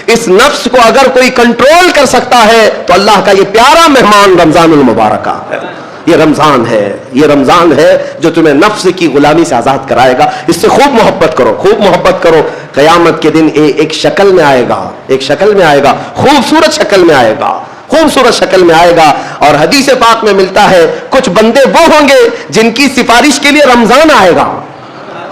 اس نفس کو اگر کوئی کنٹرول کر سکتا ہے تو اللہ کا یہ پیارا مہمان رمضان المبارک ہے. یہ رمضان ہے، یہ رمضان ہے جو تمہیں نفس کی غلامی سے آزاد کرائے گا. اس سے خوب محبت کرو، خوب محبت کرو. قیامت کے دن ایک شکل میں آئے گا، ایک شکل میں آئے گا، خوبصورت شکل میں آئے گا، خوبصورت شکل میں آئے گا. اور حدیث پاک میں ملتا ہے کچھ بندے وہ ہوں گے جن کی سفارش کے لیے رمضان آئے گا،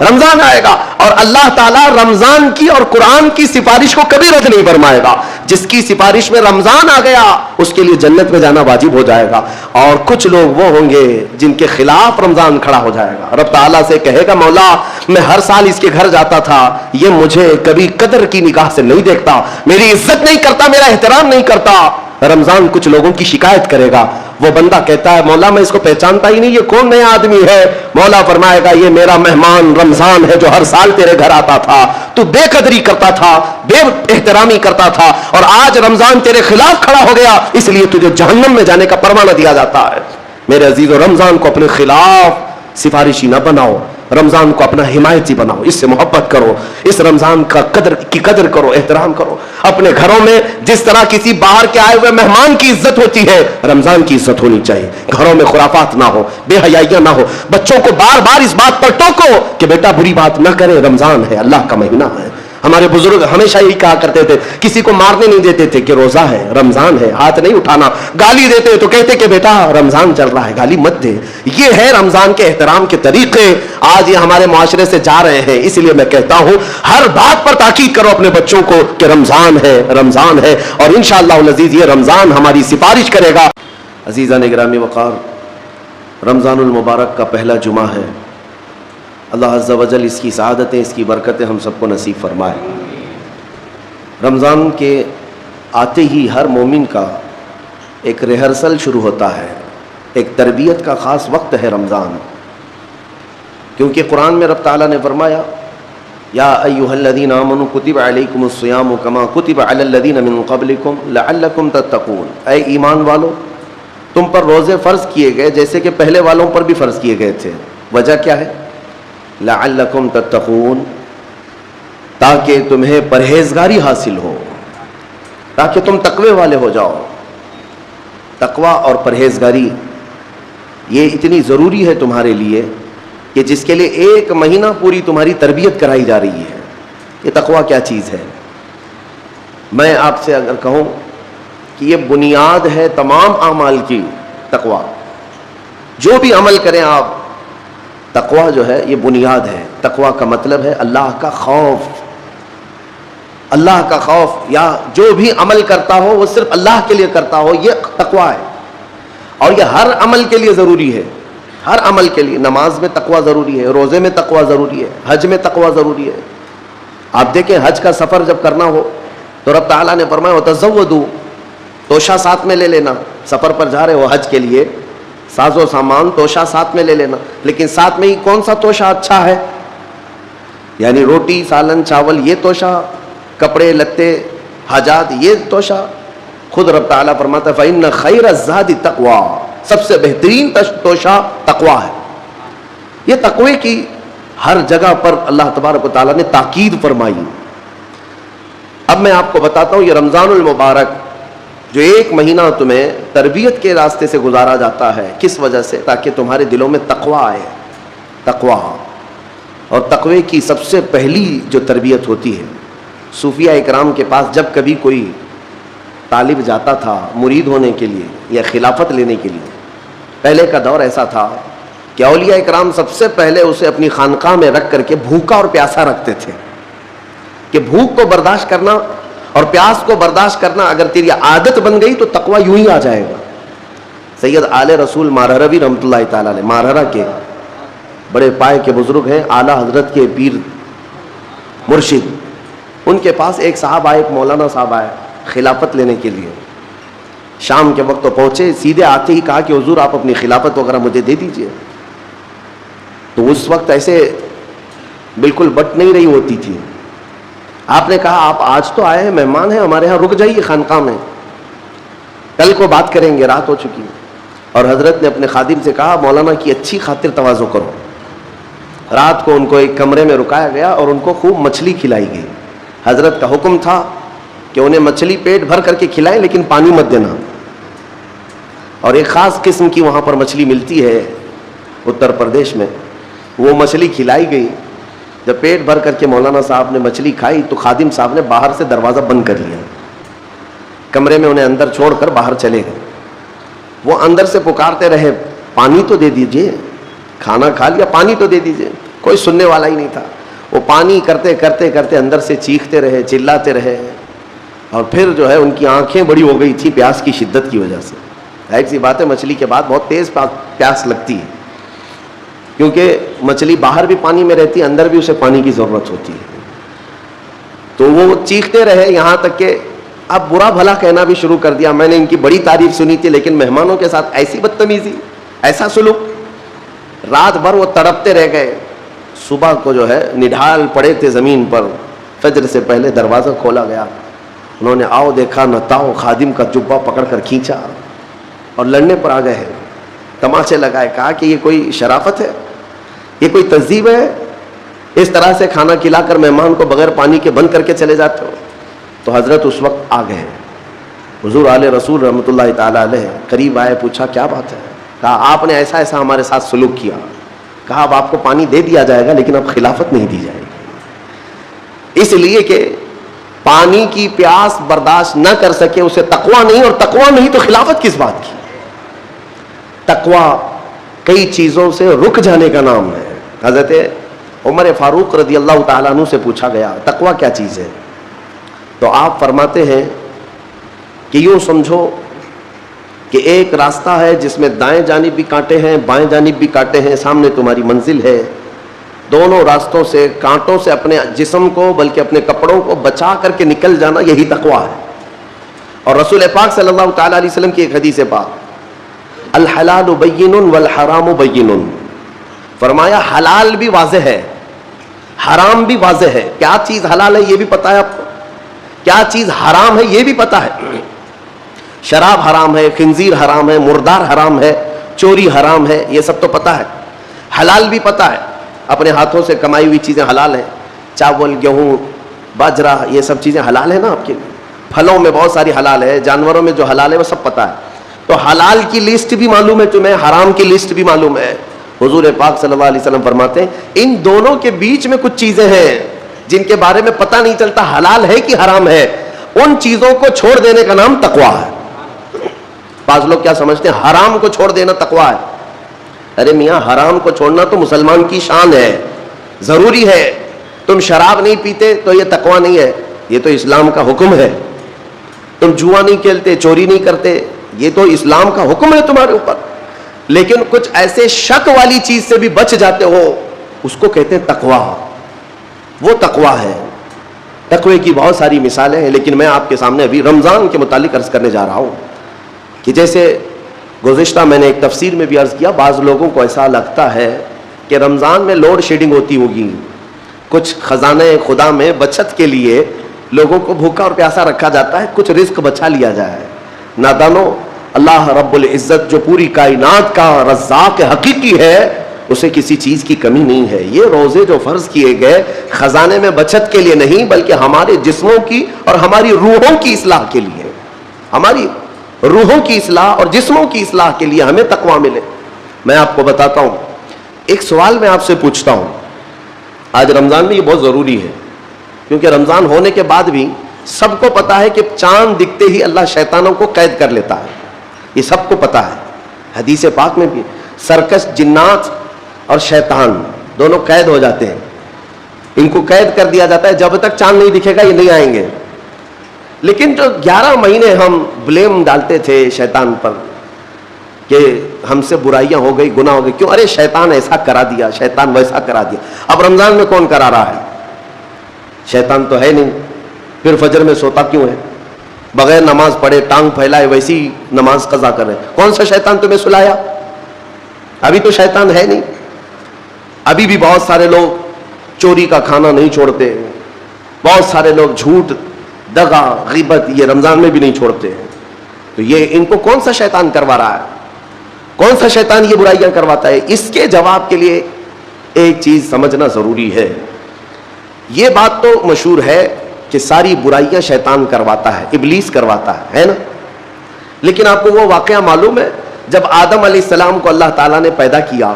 رمضان آئے گا. اور اللہ تعالیٰ رمضان کی اور قرآن کی سفارش کو کبھی رد نہیں فرمائے گا. جس کی سفارش میں رمضان آ گیا اس کے لیے جنت میں جانا واجب ہو جائے گا. اور کچھ لوگ وہ ہوں گے جن کے خلاف رمضان کھڑا ہو جائے گا. رب تعالیٰ سے کہے گا مولا میں ہر سال اس کے گھر جاتا تھا، یہ مجھے کبھی قدر کی نگاہ سے نہیں دیکھتا، میری عزت نہیں کرتا، میرا احترام نہیں کرتا. رمضان کچھ لوگوں کی شکایت کرے گا. وہ بندہ کہتا ہے مولا میں اس کو پہچانتا ہی نہیں، یہ کون نیا آدمی ہے؟ مولا فرمائے گا یہ میرا مہمان رمضان ہے جو ہر سال تیرے گھر آتا تھا، تو بے قدری کرتا تھا، بے احترامی کرتا تھا، اور آج رمضان تیرے خلاف کھڑا ہو گیا، اس لیے تجھے جہنم میں جانے کا پروانہ دیا جاتا ہے. میرے عزیزو رمضان کو اپنے خلاف سفارشی نہ بناؤ، رمضان کو اپنا حمایتی بناؤ، اس سے محبت کرو، اس رمضان کا قدر کرو، احترام کرو. اپنے گھروں میں جس طرح کسی باہر کے آئے ہوئے مہمان کی عزت ہوتی ہے رمضان کی عزت ہونی چاہیے. گھروں میں خرافات نہ ہو، بے حیائیاں نہ ہو. بچوں کو بار بار اس بات پر ٹوکو کہ بیٹا بری بات نہ کرے، رمضان ہے، اللہ کا مہینہ ہے. ہمارے بزرگ ہمیشہ یہی کہا کرتے تھے، کسی کو مارنے نہیں دیتے تھے کہ روزہ ہے، رمضان ہے، ہاتھ نہیں اٹھانا. گالی دیتے تو کہتے کہ بیٹا رمضان چل رہا ہے، گالی مت دے. یہ ہے رمضان کے احترام کے طریقے. آج یہ ہمارے معاشرے سے جا رہے ہیں. اس لیے میں کہتا ہوں ہر بات پر تاکید کرو اپنے بچوں کو کہ رمضان ہے، رمضان ہے، اور انشاءاللہ العزیز یہ رمضان ہماری سفارش کرے گا. عزیزان گرامی وقار، رمضان المبارک کا پہلا جمعہ ہے. اللہ عز و جل اس کی سعادتیں، اس کی برکتیں ہم سب کو نصیب فرمائے. رمضان کے آتے ہی ہر مومن کا ایک ریہرسل شروع ہوتا ہے، ایک تربیت کا خاص وقت ہے رمضان. کیونکہ قرآن میں رب تعالیٰ نے فرمایا یا ایھا الذین آمنوا کتب علیکم الصیام کما کتب علی الذین من قبلکم لعلکم تتقون. اے ایمان والو تم پر روزے فرض کیے گئے جیسے کہ پہلے والوں پر بھی فرض کیے گئے تھے. وجہ کیا ہے؟ لعلکم تتقون، تاکہ تمہیں پرہیزگاری حاصل ہو، تاکہ تم تقوی والے ہو جاؤ. تقوی اور پرہیزگاری یہ اتنی ضروری ہے تمہارے لیے کہ جس کے لیے ایک مہینہ پوری تمہاری تربیت کرائی جا رہی ہے. یہ تقوی کیا چیز ہے؟ میں آپ سے اگر کہوں کہ یہ بنیاد ہے تمام اعمال کی. تقوی جو بھی عمل کریں آپ، تقوی جو ہے یہ بنیاد ہے. تقوی کا مطلب ہے اللہ کا خوف. اللہ کا خوف، یا جو بھی عمل کرتا ہو وہ صرف اللہ کے لیے کرتا ہو، یہ تقوی ہے. اور یہ ہر عمل کے لیے ضروری ہے، ہر عمل کے لیے. نماز میں تقوی ضروری ہے، روزے میں تقوی ضروری ہے، حج میں تقوی ضروری ہے. آپ دیکھیں حج کا سفر جب کرنا ہو تو رب تعالیٰ نے فرمایا وتزودوا، توشہ ساتھ میں لے لینا. سفر پر جا رہے ہو حج کے لیے، ساز و سامان توشہ ساتھ میں لے لینا. لیکن ساتھ میں ہی کون سا توشہ اچھا ہے؟ یعنی روٹی سالن چاول یہ توشہ، کپڑے لتے حاجات یہ توشہ. خود رب تعالیٰ فرماتا ہے فإن خیر الزاد التقوی، سب سے بہترین توشہ تقوی ہے. یہ تقوی کی ہر جگہ پر اللہ تبارک و تعالیٰ نے تاکید فرمائی. اب میں آپ کو بتاتا ہوں یہ رمضان المبارک جو ایک مہینہ تمہیں تربیت کے راستے سے گزارا جاتا ہے، کس وجہ سے؟ تاکہ تمہارے دلوں میں تقوی آئے. تقوی، اور تقوی کی سب سے پہلی جو تربیت ہوتی ہے، صوفیہ اکرام کے پاس جب کبھی کوئی طالب جاتا تھا مرید ہونے کے لیے یا خلافت لینے کے لیے، پہلے کا دور ایسا تھا کہ اولیاء اکرام سب سے پہلے اسے اپنی خانقاہ میں رکھ کر کے بھوکا اور پیاسا رکھتے تھے کہ بھوک کو برداشت کرنا اور پیاس کو برداشت کرنا اگر تیری عادت بن گئی تو تقوی یوں ہی آ جائے گا. سید آل رسول مارہروی رحمۃ اللہ تعالیٰ علیہ، مارہرہ کے بڑے پائے کے بزرگ ہیں، اعلیٰ حضرت کے پیر مرشد. ان کے پاس ایک صاحب آئے، ایک مولانا صاحب آئے خلافت لینے کے لیے. شام کے وقت تو پہنچے، سیدھے آتے ہی کہا کہ حضور آپ اپنی خلافت وغیرہ مجھے دے دیجئے. تو اس وقت ایسے بالکل بٹ نہیں رہی ہوتی تھی. آپ نے کہا آپ آج تو آئے ہیں، مہمان ہیں ہمارے ہاں، رک جائیے خانقاہ میں، کل کو بات کریں گے، رات ہو چکی. اور حضرت نے اپنے خادم سے کہا مولانا کی اچھی خاطر تواضع کرو. رات کو ان کو ایک کمرے میں رکایا گیا اور ان کو خوب مچھلی کھلائی گئی. حضرت کا حکم تھا کہ انہیں مچھلی پیٹ بھر کر کے کھلائیں لیکن پانی مت دینا. اور ایک خاص قسم کی وہاں پر مچھلی ملتی ہے اتر پردیش میں, وہ مچھلی کھلائی گئی. جب پیٹ بھر کر کے مولانا صاحب نے مچھلی کھائی تو خادم صاحب نے باہر سے دروازہ بند کر لیا, کمرے میں انہیں اندر چھوڑ کر باہر چلے گئے. وہ اندر سے پکارتے رہے, پانی تو دے دیجئے, کھانا کھا لیا پانی تو دے دیجئے. کوئی سننے والا ہی نہیں تھا. وہ پانی کرتے کرتے کرتے اندر سے چیختے رہے, چلاتے رہے, اور پھر جو ہے ان کی آنکھیں بڑی ہو گئی تھی پیاس کی شدت کی وجہ سے. ایک سی بات ہے, مچھلی کے بعد بہت تیز پیاس لگتی ہے, کیونکہ مچھلی باہر بھی پانی میں رہتی ہے, اندر بھی اسے پانی کی ضرورت ہوتی ہے. تو وہ چیختے رہے یہاں تک کہ اب برا بھلا کہنا بھی شروع کر دیا. میں نے ان کی بڑی تعریف سنی تھی, لیکن مہمانوں کے ساتھ ایسی بدتمیزی, ایسا سلوک. رات بھر وہ تڑپتے رہ گئے. صبح کو جو ہے نڈھال پڑے تھے زمین پر, فجر سے پہلے دروازہ کھولا گیا. انہوں نے آؤ دیکھا نہ تاؤ, خادم کا جبہ پکڑ کر کھینچا اور لڑنے پر آ گئے ہیں. تماچے لگائے, کہا کہ یہ کوئی شرافت ہے, یہ کوئی تہذیب ہے, اس طرح سے کھانا کھلا کر مہمان کو بغیر پانی کے بند کر کے چلے جاتے ہو. تو حضرت اس وقت آ گئے, حضور آل رسول رحمۃ اللہ تعالیٰ علیہ قریب آئے, پوچھا کیا بات ہے. کہا آپ نے ایسا ایسا ہمارے ساتھ سلوک کیا. کہا اب آپ کو پانی دے دیا جائے گا لیکن اب خلافت نہیں دی جائے گی, اس لیے کہ پانی کی پیاس برداشت نہ کر سکے اسے تقویٰ نہیں, اور تقویٰ نہیں تو خلافت کس بات کی. تقویٰ کئی چیزوں سے رک جانے کا نام ہے. حضرت عمر فاروق رضی اللہ تعالیٰ عنہ سے پوچھا گیا تقویٰ کیا چیز ہے, تو آپ فرماتے ہیں کہ یوں سمجھو کہ ایک راستہ ہے جس میں دائیں جانب بھی کانٹے ہیں, بائیں جانب بھی کانٹے ہیں, سامنے تمہاری منزل ہے. دونوں راستوں سے, کانٹوں سے اپنے جسم کو بلکہ اپنے کپڑوں کو بچا کر کے نکل جانا, یہی تقویٰ ہے. اور رسول پاک صلی اللہ تعالیٰ علیہ وسلم کی ایک حدیث پاک, الحلال بین والحرام بین, فرمایا حلال بھی واضح ہے, حرام بھی واضح ہے. کیا چیز حلال ہے یہ بھی پتا ہے آپ کو, کیا چیز حرام ہے یہ بھی پتا ہے. شراب حرام ہے, خنزیر حرام ہے, مردار حرام ہے, چوری حرام ہے, یہ سب تو پتا ہے. حلال بھی پتا ہے, اپنے ہاتھوں سے کمائی ہوئی چیزیں حلال ہیں. چاول, گیہوں, باجرہ, یہ سب چیزیں حلال ہیں نا آپ کے لیے. پھلوں میں بہت ساری حلال ہے, جانوروں میں جو حلال ہے وہ سب پتا ہے. تو حلال کی لسٹ بھی معلوم ہے تمہیں, حرام کی لسٹ بھی معلوم ہے. حضور پاک صلی اللہ علیہ وسلم فرماتے ہیں ان دونوں کے بیچ میں کچھ چیزیں ہیں جن کے بارے میں پتہ نہیں چلتا حلال ہے کہ حرام ہے. ان چیزوں کو چھوڑ دینے کا نام تقویٰ ہے. بعض لوگ کیا سمجھتے ہیں حرام کو چھوڑ دینا تقویٰ ہے. ارے میاں, حرام کو چھوڑنا تو مسلمان کی شان ہے, ضروری ہے. تم شراب نہیں پیتے تو یہ تقویٰ نہیں ہے, یہ تو اسلام کا حکم ہے. تم جوا نہیں کھیلتے, چوری نہیں کرتے, یہ تو اسلام کا حکم ہے تمہارے اوپر. لیکن کچھ ایسے شک والی چیز سے بھی بچ جاتے ہو, اس کو کہتے ہیں تقویٰ. وہ تقویٰ ہے. تقوی کی بہت ساری مثالیں ہیں, لیکن میں آپ کے سامنے ابھی رمضان کے متعلق عرض کرنے جا رہا ہوں کہ جیسے گزشتہ میں نے ایک تفسیر میں بھی عرض کیا, بعض لوگوں کو ایسا لگتا ہے کہ رمضان میں لوڈ شیڈنگ ہوتی ہوگی, کچھ خزانہ خدا میں بچت کے لیے لوگوں کو بھوکا اور پیاسا رکھا جاتا ہے, کچھ رزق بچا لیا جائے. نادانو, اللہ رب العزت جو پوری کائنات کا رزاق حقیقی ہے, اسے کسی چیز کی کمی نہیں ہے. یہ روزے جو فرض کیے گئے خزانے میں بچت کے لیے نہیں, بلکہ ہمارے جسموں کی اور ہماری روحوں کی اصلاح کے لیے. ہماری روحوں کی اصلاح اور جسموں کی اصلاح کے لیے ہمیں تقویٰ ملے. میں آپ کو بتاتا ہوں, ایک سوال میں آپ سے پوچھتا ہوں. آج رمضان میں یہ بہت ضروری ہے, کیونکہ رمضان ہونے کے بعد بھی سب کو پتا ہے کہ چاند دکھتے ہی اللہ شیطانوں کو قید کر لیتا ہے. یہ سب کو پتا ہے. حدیث پاک میں بھی سرکش جنات اور شیطان دونوں قید ہو جاتے ہیں. ان کو قید کر دیا جاتا ہے, جب تک چاند نہیں دکھے گا یہ نہیں آئیں گے. لیکن جو 11 مہینے ہم بلیم ڈالتے تھے شیطان پر کہ ہم سے برائیاں ہو گئی, گناہ ہو گئی, کیوں, ارے شیطان ایسا کرا دیا, شیطان ویسا کرا دیا. اب رمضان میں کون کرا رہا ہے؟ شیطان تو ہے نہیں. پھر فجر میں سوتا کیوں ہے؟ بغیر نماز پڑھے ٹانگ پھیلائے ویسی نماز قضا کر رہے. کون سا شیطان تمہیں سلایا؟ ابھی تو شیطان ہے نہیں. ابھی بھی بہت سارے لوگ چوری کا کھانا نہیں چھوڑتے, بہت سارے لوگ جھوٹ, دغا, غیبت یہ رمضان میں بھی نہیں چھوڑتے ہیں. تو یہ ان کو کون سا شیطان کروا رہا ہے؟ کون سا شیطان یہ برائیاں کرواتا ہے؟ اس کے جواب کے لیے ایک چیز سمجھنا ضروری ہے. یہ بات تو مشہور ہے کہ ساری برائیاں شیطان کرواتا ہے، ابلیس کرواتا ہے نا؟ لیکن آپ کو وہ واقعہ معلوم ہے جب آدم علیہ السلام کو اللہ تعالیٰ نے پیدا کیا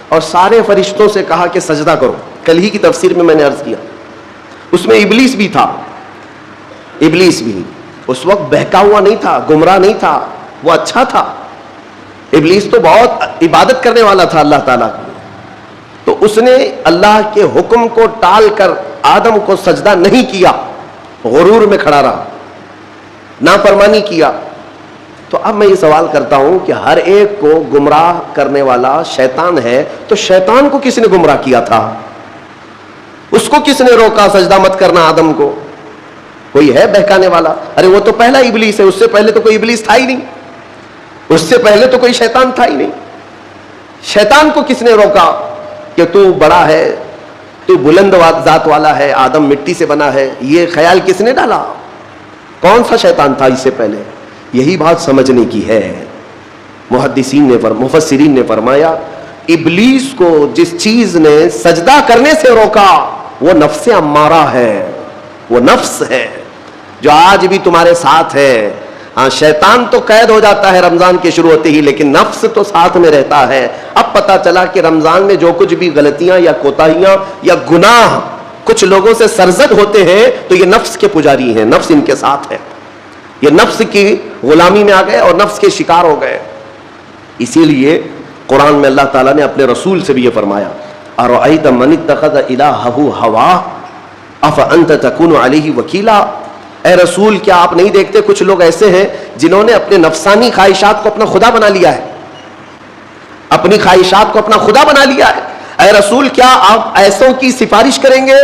اور سارے فرشتوں سے کہا کہ سجدہ کرو، کل ہی کی تفسیر میں نے عرض کیا، اس میں ابلیس بھی تھا. ابلیس بھی اس وقت بہکا ہوا نہیں تھا، گمراہ نہیں تھا، وہ اچھا تھا. ابلیس تو بہت عبادت کرنے والا تھا اللہ تعالیٰ کی. تو اس نے اللہ کے حکم کو ٹال کر آدم کو سجدہ نہیں کیا، غرور میں کھڑا رہا، نافرمانی کیا. تو اب میں یہ سوال کرتا ہوں کہ ہر ایک کو گمراہ کرنے والا شیطان ہے، تو شیطان کو کس نے گمراہ کیا تھا؟ اس کو کس نے روکا سجدہ مت کرنا آدم کو؟ کوئی ہے بہکانے والا؟ ارے وہ تو پہلا ابلیس ہے، اس سے پہلے تو کوئی ابلیس تھا ہی نہیں، اس سے پہلے تو کوئی شیطان تھا ہی نہیں. شیطان کو کس نے روکا کہ تو بڑا ہے، تو بلند ذات والا ہے، آدم مٹی سے بنا ہے؟ یہ خیال کس نے ڈالا؟ کون سا شیطان تھا اس سے پہلے؟ یہی بات سمجھنے کی ہے. محدثین نے مفسرین نے فرمایا ابلیس کو جس چیز نے سجدہ کرنے سے روکا وہ نفس امارہ ہے، وہ نفس ہے جو آج بھی تمہارے ساتھ ہے. ہاں شیطان تو قید ہو جاتا ہے رمضان کے شروع ہوتے ہی، لیکن نفس تو ساتھ میں رہتا ہے. اب پتا چلا کہ رمضان میں جو کچھ بھی غلطیاں یا کوتاہیاں یا گناہ کچھ لوگوں سے سرزد ہوتے ہیں تو یہ نفس کے پجاری ہیں، نفس ان کے ساتھ ہے، یہ نفس کی غلامی میں آ گئے اور نفس کے شکار ہو گئے. اسی لیے قرآن میں اللہ تعالیٰ نے اپنے رسول سے بھی یہ فرمایا اَرَأَيْتَ مَنِ اتَّخَذَ إِلَٰهَهُ هَوَاهُ أَفَأَنْتَ تَكُونُ عَلَيْهِ وَكِيلًا. اے رسول کیا آپ نہیں دیکھتے کچھ لوگ ایسے ہیں جنہوں نے اپنے نفسانی خواہشات کو اپنا خدا بنا لیا ہے، اپنی خواہشات کو اپنا خدا بنا لیا ہے. اے رسول کیا آپ ایسوں کی سفارش کریں گے،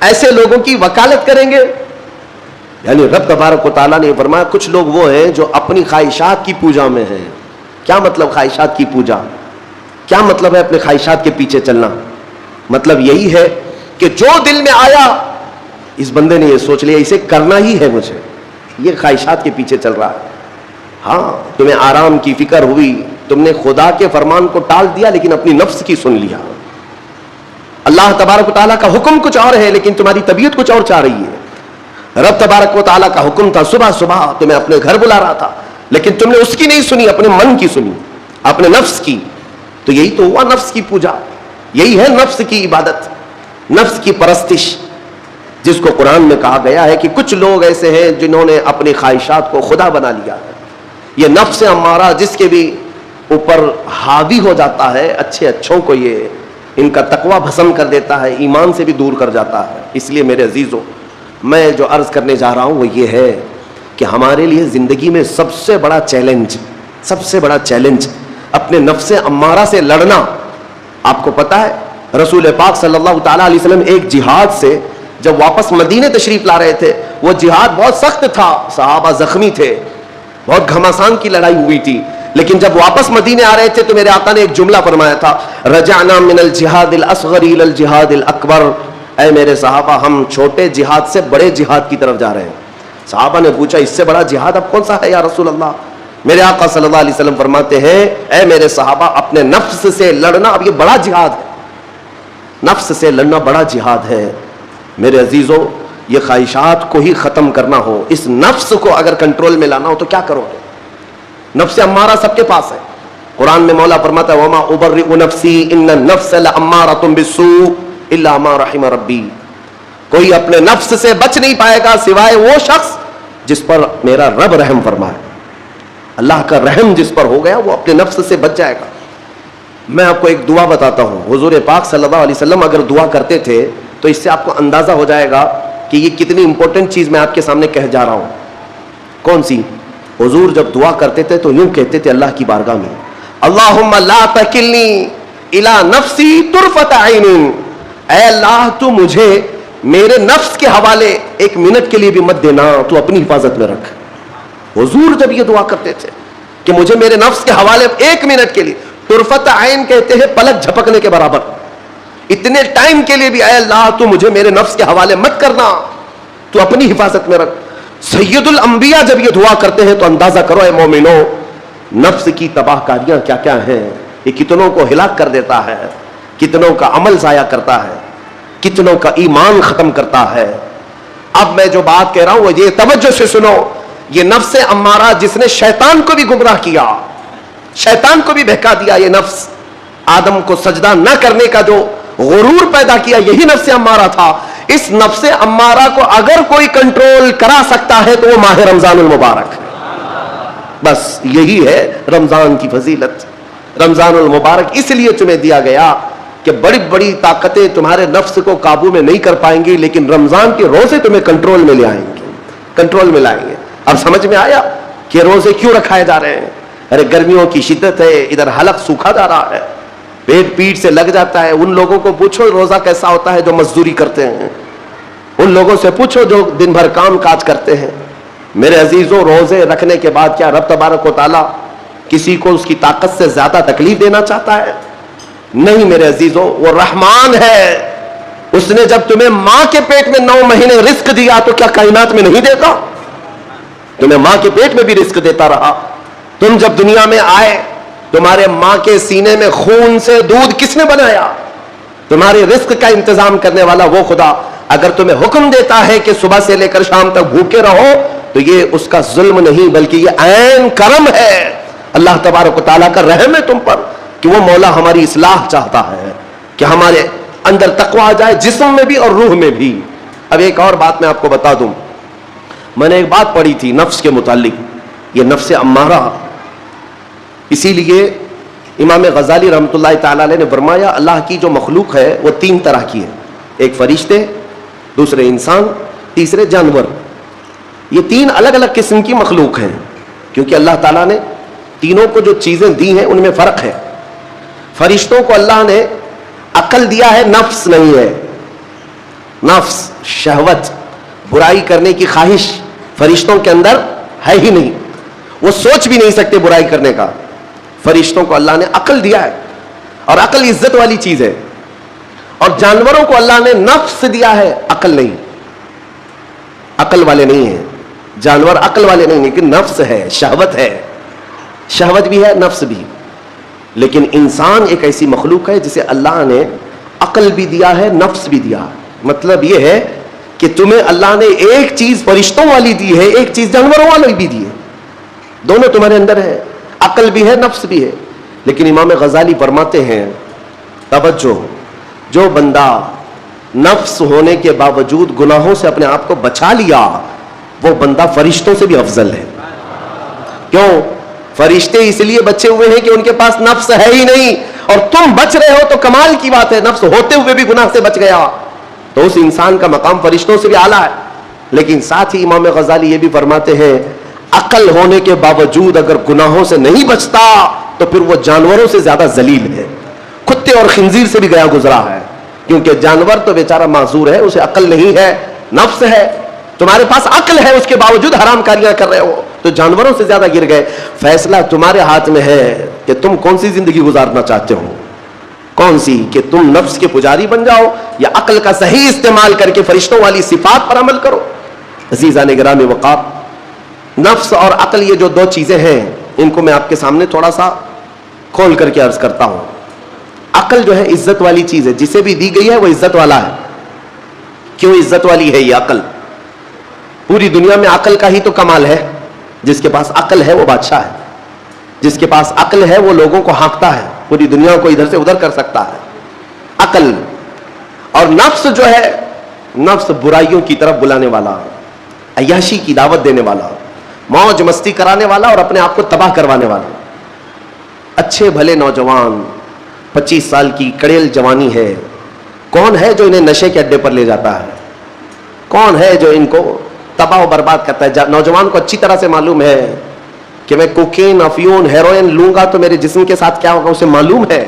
ایسے لوگوں کی وکالت کریں گے؟ یعنی رب تبارک و تعالیٰ نے فرمایا کچھ لوگ وہ ہیں جو اپنی خواہشات کی پوجا میں ہیں. کیا مطلب خواہشات کی پوجا؟ کیا مطلب ہے اپنے خواہشات کے پیچھے چلنا؟ مطلب یہی ہے کہ جو دل میں آیا اس بندے نے یہ سوچ لیا اسے کرنا ہی ہے مجھے، یہ خواہشات کے پیچھے چل رہا ہے. ہاں تمہیں آرام کی فکر ہوئی، تم نے خدا کے فرمان کو ٹال دیا لیکن اپنی نفس کی سن لیا. اللہ تبارک و تعالیٰ کا حکم کچھ اور ہے لیکن تمہاری طبیعت کچھ اور چاہ رہی ہے. رب تبارک و تعالیٰ کا حکم تھا صبح صبح تمہیں اپنے گھر بلا رہا تھا لیکن تم نے اس کی نہیں سنی، اپنے من کی سنی، اپنے نفس کی. تو یہی تو ہوا نفس کی پوجا، یہی ہے نفس کی عبادت، نفس کی پرستش، جس کو قرآن میں کہا گیا ہے کہ کچھ لوگ ایسے ہیں جنہوں نے اپنی خواہشات کو خدا بنا لیا ہے. یہ نفس امارہ جس کے بھی اوپر حاوی ہو جاتا ہے، اچھے اچھوں کو یہ ان کا تقوی بھسم کر دیتا ہے، ایمان سے بھی دور کر جاتا ہے. اس لیے میرے عزیزوں میں جو عرض کرنے جا رہا ہوں وہ یہ ہے کہ ہمارے لیے زندگی میں سب سے بڑا چیلنج اپنے نفس امارہ سے لڑنا. آپ کو پتا ہے رسول پاک صلی اللہ تعالیٰ علیہ وسلم ایک جہاد سے جب واپس مدینے تشریف لا رہے تھے، وہ جہاد بہت سخت تھا، صحابہ زخمی تھے، بہت گھماسان کی لڑائی ہوئی تھی، لیکن جب واپس مدینے آ رہے تھے تو میرے آقا نے ایک جملہ فرمایا تھا رجعنا من الجہاد الاصغر الى الجہاد الاکبر. اے میرے صحابہ ہم چھوٹے جہاد سے بڑے جہاد کی طرف جا رہے ہیں. صحابہ نے پوچھا اس سے بڑا جہاد اب کون سا ہے یا رسول اللہ؟ میرے آقا صلی اللہ علیہ وسلم فرماتے ہیں اے میرے صحابہ اپنے نفس سے لڑنا اب یہ بڑا جہاد ہے، نفس سے لڑنا بڑا جہاد ہے. میرے عزیزوں یہ خواہشات کو ہی ختم کرنا ہو، اس نفس کو اگر کنٹرول میں لانا ہو تو کیا کرو گے؟ نفس امارہ سب کے پاس ہے. قرآن میں مولا فرماتا ہے وما ابرئ نفسی ان النفس لامارۃ بالسوء الا ما رحم ربی. کوئی اپنے نفس سے بچ نہیں پائے گا سوائے وہ شخص جس پر میرا رب رحم فرمائے. اللہ کا رحم جس پر ہو گیا وہ اپنے نفس سے بچ جائے گا. میں آپ کو ایک دعا بتاتا ہوں. حضور پاک صلی اللہ علیہ وسلم اگر دعا کرتے تھے تو اس سے آپ کو اندازہ ہو جائے گا کہ یہ کتنی امپورٹنٹ چیز میں آپ کے سامنے کہہ جا رہا ہوں. کون سی؟ حضور جب دعا کرتے تھے تو یوں کہتے تھے اللہ کی بارگاہ میں اللہم لا تکلنی الی نفسی طرفۃ عین. اے اللہ تو مجھے میرے نفس کے حوالے ایک منٹ کے لیے بھی مت دینا، تو اپنی حفاظت میں رکھ. حضور جب یہ دعا کرتے تھے کہ مجھے میرے نفس کے حوالے ایک منٹ کے لیے، طرفۃ عین کہتے ہیں پلک جھپکنے کے برابر، اتنے ٹائم کے لیے بھی اے اللہ تو مجھے میرے نفس کے حوالے مت کرنا، تو اپنی حفاظت میں رکھ. سید الانبیاء جب یہ دعا کرتے ہیں تو اندازہ کرو اے مومنو نفس کی تباہ کاریاں کیا کیا ہیں. یہ کتنوں کو ہلاک کر دیتا ہے، کتنوں کا عمل ضائع کرتا ہے، کتنوں کا ایمان ختم کرتا ہے. اب میں جو بات کہہ رہا ہوں وہ یہ توجہ سے سنو، یہ نفس امارہ جس نے شیطان کو بھی گمراہ کیا، شیطان کو بھی بہکا دیا، یہ نفس آدم کو سجدہ نہ کرنے کا جو غرور پیدا کیا، یہی نفس امارہ تھا۔ اس نفس امارہ کو اگر کوئی کنٹرول کرا سکتا ہے تو وہ ماہ رمضان المبارک، بس یہی ہے رمضان کی فضیلت۔ رمضان المبارک اس لیے تمہیں دیا گیا کہ بڑی بڑی طاقتیں تمہارے نفس کو قابو میں نہیں کر پائیں گی، لیکن رمضان کے روزے تمہیں کنٹرول میں لے آئیں گے، کنٹرول میں لائیں گے۔ اب سمجھ میں آیا کہ روزے کیوں رکھائے جا رہے ہیں؟ ارے گرمیوں کی شدت ہے، ادھر حلق سوکھا جا رہا ہے، پیٹ پیٹ سے لگ جاتا ہے۔ ان لوگوں کو پوچھو روزہ کیسا ہوتا ہے جو مزدوری کرتے ہیں، ان لوگوں سے پوچھو جو دن بھر کام کاج کرتے ہیں۔ میرے عزیزوں، روزے رکھنے کے بعد کیا رب تبارک و تعالیٰ کسی کو اس کی طاقت سے زیادہ تکلیف دینا چاہتا ہے؟ نہیں میرے عزیزوں، وہ رحمان ہے۔ اس نے جب تمہیں ماں کے پیٹ میں 9 مہینے رزق دیا تو کیا کائنات میں نہیں دیتا؟ تمہیں ماں کے پیٹ میں بھی رزق دیتا رہا۔ تم جب دنیا میں آئے، تمہارے ماں کے سینے میں خون سے دودھ کس نے بنایا؟ تمہارے رزق کا انتظام کرنے والا وہ خدا اگر تمہیں حکم دیتا ہے کہ صبح سے لے کر شام تک بھوکے رہو تو یہ اس کا ظلم نہیں بلکہ یہ عین کرم ہے، اللہ تبارک و تعالیٰ کا رحم ہے تم پر کہ وہ مولا ہماری اصلاح چاہتا ہے کہ ہمارے اندر تقوی آ جائے، جسم میں بھی اور روح میں بھی۔ اب ایک اور بات میں آپ کو بتا دوں، میں نے ایک بات پڑھی تھی نفس کے متعلق، یہ نفس امارہ، اسی لیے امام غزالی رحمۃ اللہ تعالیٰ علیہ نے فرمایا اللہ کی جو مخلوق ہے وہ 3 طرح کی ہے، ایک فرشتے، دوسرے انسان، تیسرے جانور۔ یہ 3 الگ الگ قسم کی مخلوق ہیں، کیونکہ اللہ تعالیٰ نے تینوں کو جو چیزیں دی ہیں ان میں فرق ہے۔ فرشتوں کو اللہ نے عقل دیا ہے، نفس نہیں ہے۔ نفس، شہوت، برائی کرنے کی خواہش فرشتوں کے اندر ہے ہی نہیں، وہ سوچ بھی نہیں سکتے برائی کرنے کا۔ فرشتوں کو اللہ نے عقل دیا ہے، اور عقل عزت والی چیز ہے۔ اور جانوروں کو اللہ نے نفس دیا ہے، عقل نہیں، عقل والے نہیں ہیں جانور، عقل والے نہیں، لیکن نفس ہے، شہوت ہے، شہوت بھی ہے، نفس بھی۔ لیکن انسان ایک ایسی مخلوق ہے جسے اللہ نے عقل بھی دیا ہے، نفس بھی دیا ہے۔ مطلب یہ ہے کہ تمہیں اللہ نے ایک چیز فرشتوں والی دی ہے، ایک چیز جانوروں والی بھی دی ہے، دونوں تمہارے اندر ہے، عقل بھی ہے، نفس بھی ہے۔ لیکن امام غزالی فرماتے ہیں توجہ، جو بندہ نفس ہونے کے باوجود گناہوں سے اپنے آپ کو بچا لیا وہ بندہ فرشتوں سے بھی افضل ہے۔ کیوں؟ فرشتے اس لیے بچے ہوئے ہیں کہ ان کے پاس نفس ہے ہی نہیں، اور تم بچ رہے ہو تو کمال کی بات ہے، نفس ہوتے ہوئے بھی گناہ سے بچ گیا تو اس انسان کا مقام فرشتوں سے بھی اعلیٰ ہے۔ لیکن ساتھ ہی امام غزالی یہ بھی فرماتے ہیں عقل ہونے کے باوجود اگر گناہوں سے نہیں بچتا تو پھر وہ جانوروں سے زیادہ ذلیل ہے، کتے اور خنزیر سے بھی گیا گزرا ہے، کیونکہ جانور تو بیچارہ معذور ہے، اسے عقل نہیں ہے، نفس ہے۔ تمہارے پاس عقل ہے، اس کے باوجود حرام کاریاں کر رہے ہو تو جانوروں سے زیادہ گر گئے۔ فیصلہ تمہارے ہاتھ میں ہے کہ تم کون سی زندگی گزارنا چاہتے ہو، کون سی، کہ تم نفس کے پجاری بن جاؤ یا عقل کا صحیح استعمال کر کے فرشتوں والی صفات پر عمل کرو۔ عزیزان گرامی وقار، نفس اور عقل یہ جو 2 چیزیں ہیں ان کو میں آپ کے سامنے تھوڑا سا کھول کر کے عرض کرتا ہوں۔ عقل جو ہے عزت والی چیز ہے، جسے بھی دی گئی ہے وہ عزت والا ہے۔ کیوں عزت والی ہے یہ عقل؟ پوری دنیا میں عقل کا ہی تو کمال ہے، جس کے پاس عقل ہے وہ بادشاہ ہے، جس کے پاس عقل ہے وہ لوگوں کو ہانکتا ہے، پوری دنیا کو ادھر سے ادھر کر سکتا ہے، عقل۔ اور نفس جو ہے، نفس برائیوں کی طرف بلانے والا، عیاشی کی دعوت دینے والا، موج مستی کرانے والا اور اپنے آپ کو تباہ کروانے والا۔ اچھے بھلے نوجوان، 25 سال کی کڑیل جوانی ہے، کون ہے جو انہیں نشے کے اڈے پر لے جاتا ہے؟ کون ہے جو ان کو تباہ و برباد کرتا ہے؟ نوجوان کو اچھی طرح سے معلوم ہے کہ میں کوکین، افیون، ہیروئن لوں گا تو میرے جسم کے ساتھ کیا ہوگا، اسے معلوم ہے،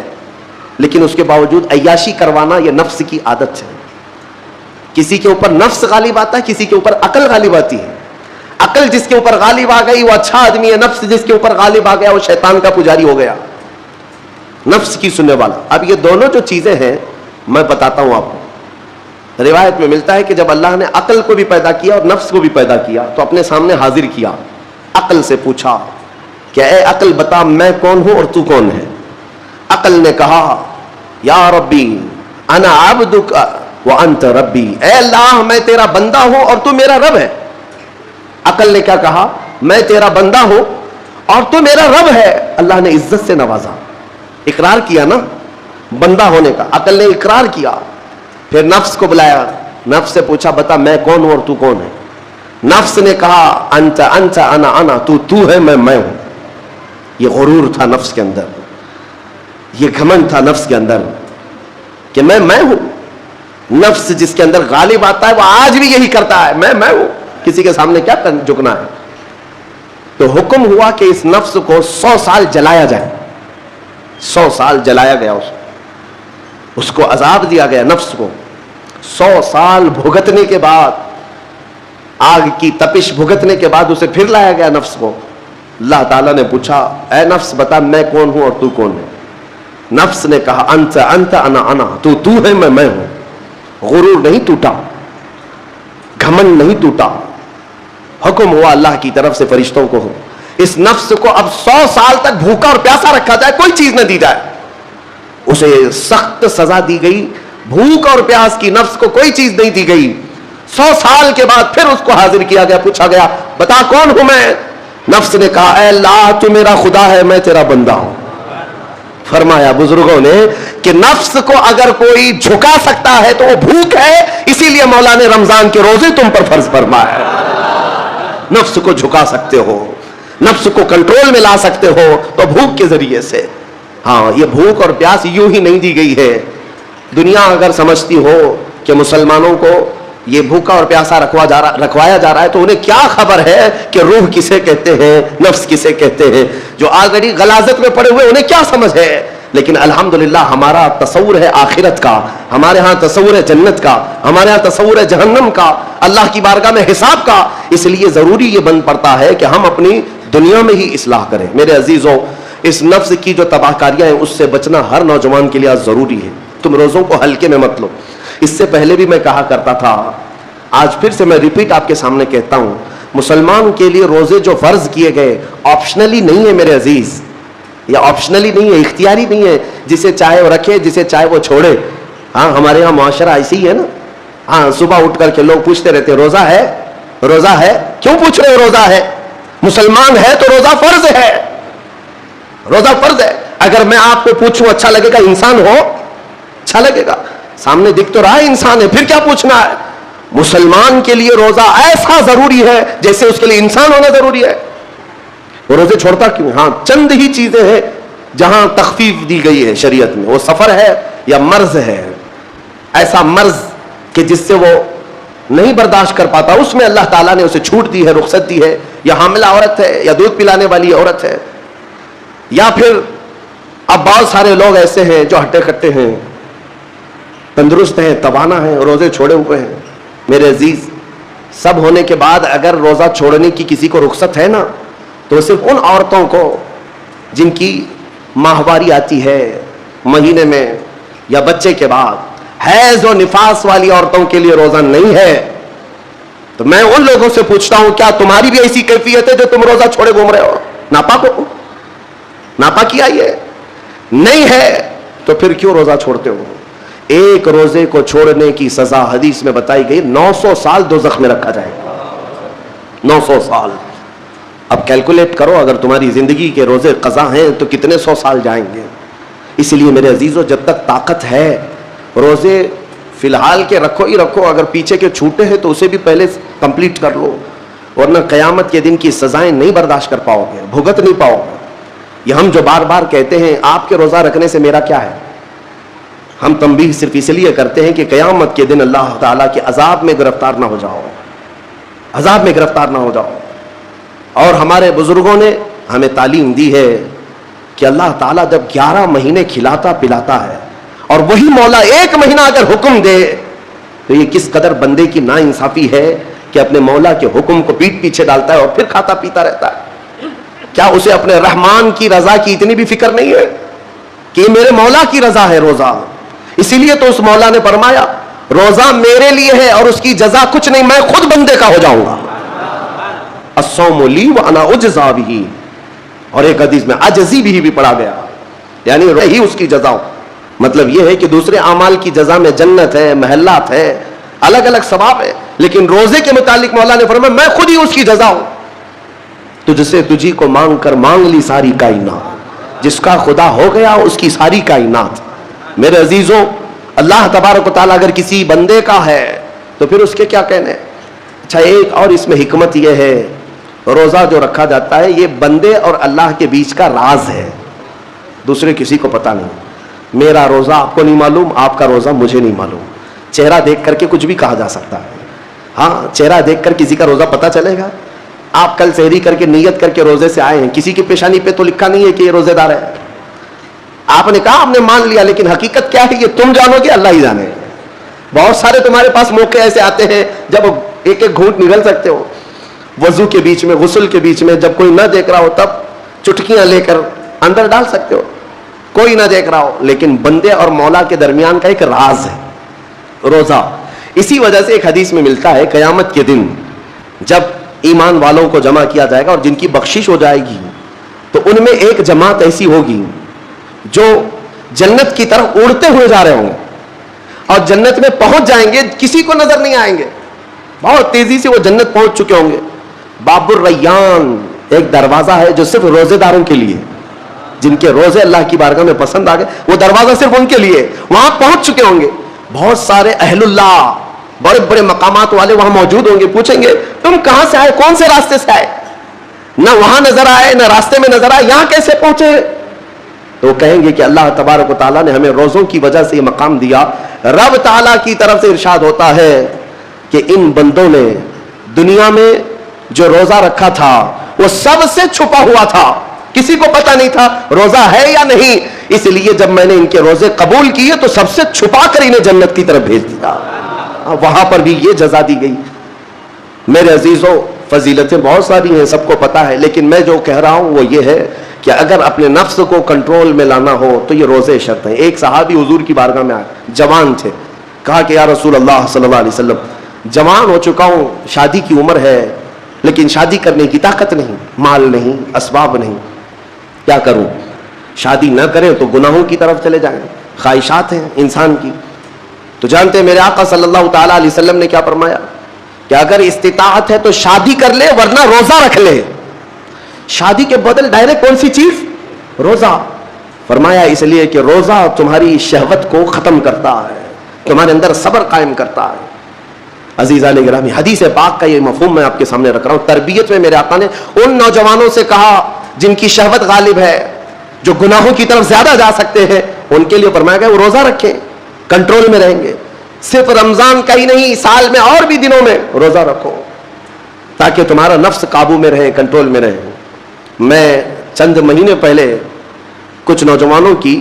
لیکن اس کے باوجود عیاشی کروانا یہ نفس کی عادت ہے۔ کسی کے اوپر نفس غالب آتا ہے، کسی کے اوپر عقل غالب آتی ہے۔ عقل جس کے اوپر غالب آ گئی وہ اچھا آدمی ہے، نفس جس کے اوپر غالب آ گیا وہ شیطان کا پجاری ہو گیا، نفس کی سننے والا۔ اب یہ دونوں جو چیزیں ہیں میں بتاتا ہوں آپ کو۔ روایت میں ملتا ہے کہ جب اللہ نے عقل کو بھی پیدا کیا اور نفس کو بھی پیدا کیا تو اپنے سامنے حاضر کیا، عقل سے پوچھا کہ اے عقل بتا میں کون ہوں اور تو کون ہے؟ عقل نے کہا یا ربی انا عبدک وانت ربی، اے اللہ میں تیرا بندہ ہوں اور تو میرا رب ہے۔ عقل نے کیا کہا؟ میں تیرا بندہ ہوں اور تو میرا رب ہے۔ اللہ نے عزت سے نوازا، اقرار کیا نا بندہ ہونے کا، عقل نے اقرار کیا۔ پھر نفس کو بلایا، نفس سے پوچھا بتا میں کون ہوں اور تو کون ہے؟ نفس نے کہا انت انت انا انا، تو ہے میں ہوں۔ یہ غرور تھا نفس کے اندر، یہ گھمنڈ تھا نفس کے اندر کہ میں ہوں۔ نفس جس کے اندر غالب آتا ہے وہ آج بھی یہی کرتا ہے، میں ہوں، کسی کے سامنے کیا جھکنا ہے۔ تو حکم ہوا کہ اس نفس کو 100 سال جلایا جائے، 100 سال جلایا گیا، اس کو عذاب دیا گیا نفس کو۔ 100 سال بھگتنے کے بعد، آگ کی تپش بھگتنے کے بعد اسے پھر لایا گیا نفس کو۔ اللہ تعالیٰ نے پوچھا اے نفس بتا میں کون ہوں اور تو کون ہے؟ نفس نے کہا انت انت انا انا، تو ہے میں ہوں۔ غرور نہیں ٹوٹا، گھمنڈ نہیں ٹوٹا۔ حکم ہوا اللہ کی طرف سے فرشتوں کو، اس نفس کو اب 100 سال تک بھوکا اور پیاسا رکھا جائے، کوئی چیز نہ دی جائے۔ اسے سخت سزا دی گئی، بھوک اور پیاس کی نفس کو کوئی چیز نہیں دی گئی۔ 100 سال کے بعد پھر اس کو حاضر کیا گیا، پوچھا گیا بتا کون ہوں میں؟ نفس نے کہا اے اللہ تو میرا خدا ہے، میں تیرا بندہ ہوں۔ فرمایا بزرگوں نے کہ نفس کو اگر کوئی جھکا سکتا ہے تو وہ بھوک ہے، اسی لیے مولا نے رمضان کے روزے تم پر فرض فرمایا۔ نفس کو جھکا سکتے ہو، نفس کو کنٹرول میں لا سکتے ہو تو بھوک کے ذریعے سے۔ ہاں یہ بھوک اور پیاس یوں ہی نہیں دی گئی ہے۔ دنیا اگر سمجھتی ہو کہ مسلمانوں کو یہ بھوکا اور پیاسا رکھوایا جا رہا ہے تو انہیں کیا خبر ہے کہ روح کسے کہتے ہیں، نفس کسے کہتے ہیں؟ جو آلریڈی غلاظت میں پڑے ہوئے انہیں کیا سمجھ ہے؟ لیکن الحمدللہ ہمارا تصور ہے آخرت کا، ہمارے ہاں تصور ہے جنت کا، ہمارے ہاں تصور ہے جہنم کا، اللہ کی بارگاہ میں حساب کا۔ اس لیے ضروری یہ بن پڑتا ہے کہ ہم اپنی دنیا میں ہی اصلاح کریں۔ میرے عزیزوں، اس نفس کی جو تباہ کاریاں ہیں اس سے بچنا ہر نوجوان کے لیے ضروری ہے۔ تم روزوں کو ہلکے میں مت لو۔ اس سے پہلے بھی میں کہا کرتا تھا، آج پھر سے میں ریپیٹ آپ کے سامنے کہتا ہوں، مسلمان کے لیے روزے جو فرض کیے گئے آپشنلی نہیں ہے میرے عزیز، یا آپشنلی نہیں ہے، اختیاری نہیں ہے، جسے چاہے وہ رکھے جسے چاہے وہ چھوڑے۔ ہاں ہمارے یہاں معاشرہ ایسی ہی ہے نا، ہاں صبح اٹھ کر کے لوگ پوچھتے رہتے ہیں روزہ ہے، روزہ ہے؟ کیوں پوچھ رہے روزہ ہے؟ مسلمان ہے تو روزہ فرض ہے، روزہ فرض ہے۔ اگر میں آپ کو پوچھوں اچھا لگے گا؟ انسان ہو اچھا لگے گا، سامنے دکھ تو رہا ہے انسان ہے، پھر کیا پوچھنا ہے؟ مسلمان کے لیے روزہ ایسا ضروری ہے جیسے اس کے لیے انسان ہونا ضروری ہے۔ وہ روزے چھوڑتا کیوں؟ ہاں چند ہی چیزیں ہیں جہاں تخفیف دی گئی ہے شریعت میں، وہ سفر ہے یا مرض ہے، ایسا مرض کہ جس سے وہ نہیں برداشت کر پاتا، اس میں اللہ تعالیٰ نے اسے چھوٹ دی ہے، رخصت دی ہے۔ یا حاملہ عورت ہے، یا دودھ پلانے والی عورت ہے، یا پھر اب بہت سارے لوگ ایسے ہیں جو ہٹے کٹے ہیں، تندرست ہیں، توانا ہیں، روزے چھوڑے ہوئے ہیں۔ میرے عزیز، سب ہونے کے بعد اگر روزہ چھوڑنے کی کسی کو رخصت ہے نا، تو صرف ان عورتوں کو جن کی ماہواری آتی ہے مہینے میں یا بچے کے بعد، حیض و نفاس والی عورتوں کے لیے روزہ نہیں ہے۔ تو میں ان لوگوں سے پوچھتا ہوں کیا تمہاری بھی ایسی کیفیت ہے جو تم روزہ چھوڑے گھوم رہے ہو؟ ناپاک ہو؟ ناپاکی آئی ہے؟ نہیں ہے تو پھر کیوں روزہ چھوڑتے ہو؟ ایک روزے کو چھوڑنے کی سزا حدیث میں بتائی گئی 900 سال دوزخ میں رکھا جائے گا۔ 900 سال۔ اب کیلکولیٹ کرو، اگر تمہاری زندگی کے روزے قضا ہیں تو کتنے 100 سال جائیں گے۔ اس لیے میرے عزیزو، جب تک طاقت ہے روزے فی الحال کے رکھو ہی رکھو، اگر پیچھے کے چھوٹے ہیں تو اسے بھی پہلے کمپلیٹ کر لو، ورنہ قیامت کے دن کی سزائیں نہیں برداشت کر پاؤ گے، بھگت نہیں پاؤ گے۔ یہ ہم جو بار بار کہتے ہیں آپ کے روزہ رکھنے سے میرا کیا ہے، ہم تنبیہ صرف اس لیے کرتے ہیں کہ قیامت کے دن اللہ تعالیٰ کے عذاب میں گرفتار نہ ہو جاؤ، عذاب میں گرفتار نہ ہو جاؤ۔ اور ہمارے بزرگوں نے ہمیں تعلیم دی ہے کہ اللہ تعالیٰ جب 11 مہینے کھلاتا پلاتا ہے اور وہی مولا 1 مہینہ اگر حکم دے تو یہ کس قدر بندے کی ناانصافی ہے کہ اپنے مولا کے حکم کو پیٹ پیچھے ڈالتا ہے اور پھر کھاتا پیتا رہتا ہے۔ کیا اسے اپنے رحمان کی رضا کی اتنی بھی فکر نہیں ہے کہ یہ میرے مولا کی رضا ہے روزہ؟ اسی لیے تو اس مولا نے فرمایا روزہ میرے لیے ہے اور اس کی جزا کچھ نہیں، میں خود بندے کا ہو جاؤں گا۔ الصوم لی وانا اجزا بہ، اور ایک حدیث میں اجزی بھی پڑھا گیا، یعنی ہی اس کی جزا ہو۔ مطلب یہ ہے کہ دوسرے اعمال کی جزا میں جنت ہے، محلات ہے، الگ الگ ثواب ہے، لیکن روزے کے متعلق مولا نے فرمایا میں خود ہی اس کی جزا ہوں. تجھ سے تجھی کو مانگ کر مانگ لی ساری کائنات، جس کا خدا ہو گیا اس کی ساری کائنات. میرے عزیزوں، اللہ تبارک و تعالیٰ اگر کسی بندے کا ہے تو پھر اس کے کیا کہنے. اچھا، ایک اور اس میں حکمت یہ ہے، روزہ جو رکھا جاتا ہے یہ بندے اور اللہ کے بیچ کا راز ہے، دوسرے کسی کو پتہ نہیں. میرا روزہ آپ کو نہیں معلوم، آپ کا روزہ مجھے نہیں معلوم. چہرہ دیکھ کر کے کچھ بھی کہا جا سکتا ہے. ہاں، چہرہ دیکھ کر کسی کا روزہ پتہ چلے گا. آپ کل سحری کر کے نیت کر کے روزے سے آئے ہیں، کسی کی پیشانی پہ تو لکھا نہیں ہے کہ یہ روزے دار ہے. آپ نے کہا، آپ نے مان لیا، لیکن حقیقت کیا ہے یہ تم جانو گے، اللہ ہی جانے. بہت سارے تمہارے پاس موقع ایسے آتے ہیں جب ایک ایک گھونٹ نگل سکتے ہو، وضو کے بیچ میں، غسل کے بیچ میں، جب کوئی نہ دیکھ رہا ہو تب چٹکیاں لے کر اندر ڈال سکتے ہو، کوئی نہ دیکھ رہا ہو. لیکن بندے اور مولا کے درمیان کا ایک راز ہے روزہ. اسی وجہ سے ایک حدیث میں ملتا ہے قیامت کے دن جب ایمان والوں کو جمع کیا جائے گا اور جن کی بخشش ہو جائے گی تو ان میں ایک جماعت ایسی ہوگی جو جنت کی طرف اڑتے ہوئے جا رہے ہوں گے اور جنت میں پہنچ جائیں گے، کسی کو نظر نہیں آئیں گے، بہت تیزی سے وہ جنت پہنچ چکے ہوں گے. باب الریان ایک دروازہ ہے جو صرف روزے داروں کے لیے، جن کے روزے اللہ کی بارگاہ میں پسند آ گئے، وہ دروازہ صرف ان کے لیے. وہاں پہنچ چکے ہوں گے، بہت سارے اہل اللہ، بڑے بڑے مقامات والے وہاں موجود ہوں گے. پوچھیں گے تم کہاں سے آئے، کون سے راستے سے آئے؟ نہ وہاں نظر آئے نہ راستے میں نظر آئے، یہاں کیسے پہنچے؟ تو کہیں گے کہ اللہ تبارک و تعالیٰ نے ہمیں روزوں کی وجہ سے یہ مقام دیا. رب تعالیٰ کی طرف سے ارشاد ہوتا ہے کہ ان بندوں نے دنیا میں جو روزہ رکھا تھا وہ سب سے چھپا ہوا تھا، کسی کو پتہ نہیں تھا روزہ ہے یا نہیں. اس لیے جب میں نے ان کے روزے قبول کیے تو سب سے چھپا کر انہیں جنت کی طرف بھیج دیا. وہاں پر بھی یہ جزا دی گئی. میرے عزیزوں، فضیلتیں بہت ساری ہیں، سب کو پتہ ہے، لیکن میں جو کہہ رہا ہوں وہ یہ ہے کہ اگر اپنے نفس کو کنٹرول میں لانا ہو تو یہ روزے شرط ہیں. ایک صحابی حضور کی بارگاہ میں آئے، جوان تھے، کہا کہ یا رسول اللہ صلی اللہ علیہ وسلم، جوان ہو چکا ہوں، شادی کی عمر ہے، لیکن شادی کرنے کی طاقت نہیں، مال نہیں، اسباب نہیں، کیا کروں؟ شادی نہ کریں تو گناہوں کی طرف چلے جائیں، خواہشات ہیں انسان کی. تو جانتے ہیں میرے آقا صلی اللہ تعالیٰ علیہ وسلم نے کیا فرمایا کہ اگر استطاعت ہے تو شادی کر لے ورنہ روزہ رکھ لے. شادی کے بدل ڈائریکٹ کون سی چیز؟ روزہ. فرمایا اس لیے کہ روزہ تمہاری شہوت کو ختم کرتا ہے، تمہارے اندر صبر قائم کرتا ہے. عزیزان گرامی، حدیث پاک کا یہ مفہوم میں آپ کے سامنے رکھ رہا ہوں. تربیت میں میرے آقا نے ان نوجوانوں سے کہا جن کی شہوت غالب ہے، جو گناہوں کی طرف زیادہ جا سکتے ہیں، ان کے لیے فرمایا گیا وہ روزہ رکھیں، کنٹرول میں رہیں گے. صرف رمضان کا ہی نہیں، سال میں اور بھی دنوں میں روزہ رکھو تاکہ تمہارا نفس قابو میں رہے، کنٹرول میں رہے. میں چند مہینے پہلے کچھ نوجوانوں کی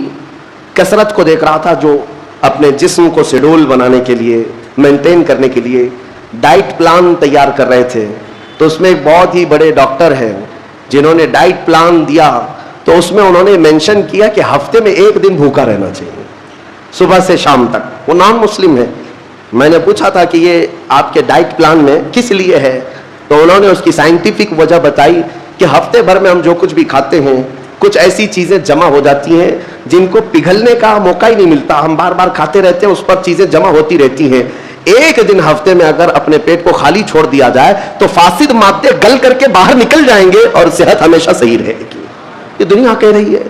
کثرت کو دیکھ رہا تھا جو اپنے جسم کو شیڈول بنانے کے لیے، مینٹین کرنے کے لیے ڈائٹ پلان تیار کر رہے تھے. تو اس میں ایک بہت ہی بڑے ڈاکٹر ہیں جنہوں نے ڈائٹ پلان دیا، تو اس میں انہوں نے مینشن کیا کہ ہفتے میں ایک دن بھوکا رہنا چاہیے، صبح سے شام تک. وہ نان مسلم ہے. میں نے پوچھا تھا کہ یہ آپ کے ڈائٹ پلان میں کس لیے ہے؟ تو انہوں نے اس کی سائنٹیفک وجہ بتائی کہ ہفتے بھر میں ہم جو کچھ بھی کھاتے ہیں کچھ ایسی چیزیں جمع ہو جاتی ہیں جن کو پگھلنے کا موقع ہی نہیں ملتا، ہم بار بار کھاتے رہتے ہیں، اس پر چیزیں جمع ہوتی رہتی ہیں. ایک دن ہفتے میں اگر اپنے پیٹ کو خالی چھوڑ دیا جائے تو فاسد مادے گل کر کے باہر نکل جائیں گے اور صحت ہمیشہ صحیح رہے گی. یہ دنیا کہہ رہی ہے.